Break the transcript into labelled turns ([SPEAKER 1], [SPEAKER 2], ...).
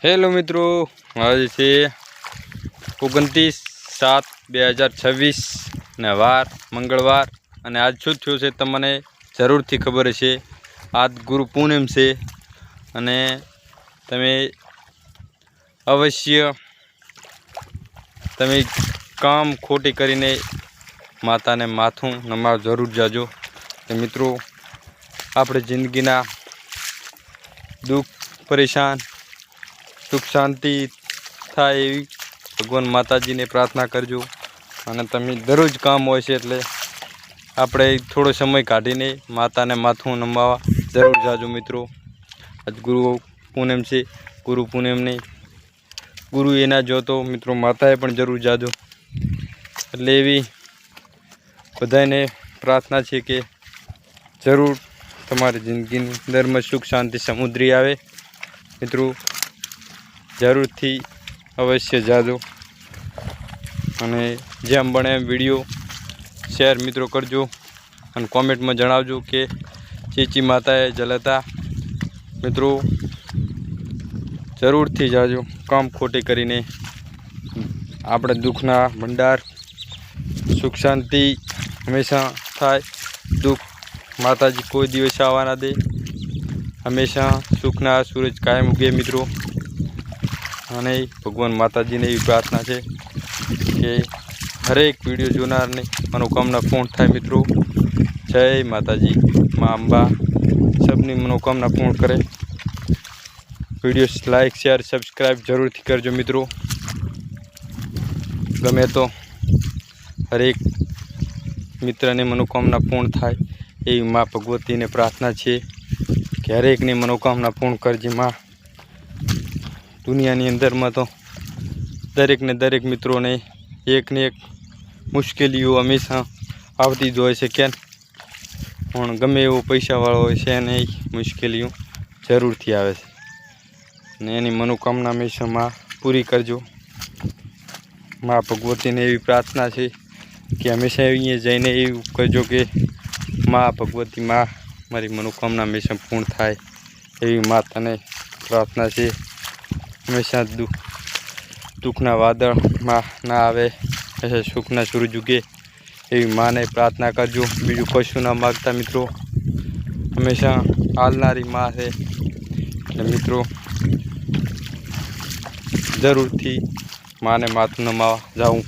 [SPEAKER 1] Hello મિત્રો, આજે છે 29/7/2026 ને વાર મંગળવાર અને આજ શું થયું છે તમને જરૂરથી ખબર હશે। આજ ગુરુ પૂનમ છે અને તમે અવશ્ય કામ ખોટી કરીને માતાને માથું નમાવ જરૂર જાજો। કે મિત્રો આપણે જિંદગીના દુઃખ પરેશાન सुख शांति थाय एवी भगवान माताजी ने प्रार्थना करजो। अने तमे दररोज काम होय छे एटले आपणे थोड़ो समय काढीने माता ने माथुं नमावा जरूर जाजो मित्रों। आज गुरु पूनम छे, गुरु पूनम ने गुरु एना जो तो मित्रों माताए पण जरूर जाजो। एटले एवी बधाने प्रार्थना छे के जरूर तमारी जिंदगी अंदर में सुख शांति समुद्री आवे। मित्रों जरूर थी अवश्य जाजो अने जेम बने वीडियो शेर मित्रों करजो अने कॉमेंट में जणावजो के चीची माताए जलता। मित्रों जरूर थी जाजो, काम खोटे करीने आपणे दुखना भंडार सुख शांति हमेशा थाय। दुख माताजी कोई दिवस आवा ना दे, हमेशा सुखना सूरज कायम उगे मित्रों। અને ભગવાન માતાજીને એવી પ્રાર્થના છે કે હરેક વિડીયો જોનારને મનોકામના પૂર્ણ થાય મિત્રો। જય માતાજી, મા અંબા सबनी मनोकामना पूर्ण करे। वीडियो लाइक शेयर सब्सक्राइब जरूर थी करजो मित्रों। गमे तो हरेक मित्र ने मनोकामना पूर्ण थाय एवी माँ भगवती ने प्रार्थना है कि हरेक ने मनोकामना पूर्ण करजे माँ। दुनिया नी अंदर में तो दरेक ने दरेक मित्रों ने एक मुश्केलियों हमेशा आवती ज होय छे। केम पण गमे एवो पैसा वाळो होय छे ने मुश्केलियों जरूर थी आवे छे ने एनी मनोकामना हमेशा माँ पूरी करजो। माँ भगवती ने एवी प्रार्थना है कि हमेशा अहीं जईने एवुं करजो कि माँ भगवती माँ मारी मनोकामना हमेशा पूर्ण थाय एवी माता ने प्रार्थना है। हमेशा दुखना वादळ में ना आवे, ऐसे सुखना सूरज उगे एवी माँ ने प्रार्थना करजो। बीजू कशु ना मांगता मित्रों, हमेशा आलनारी माँ है मित्रों। जरूर थी माँ ने माथुं नमावा जाऊँ।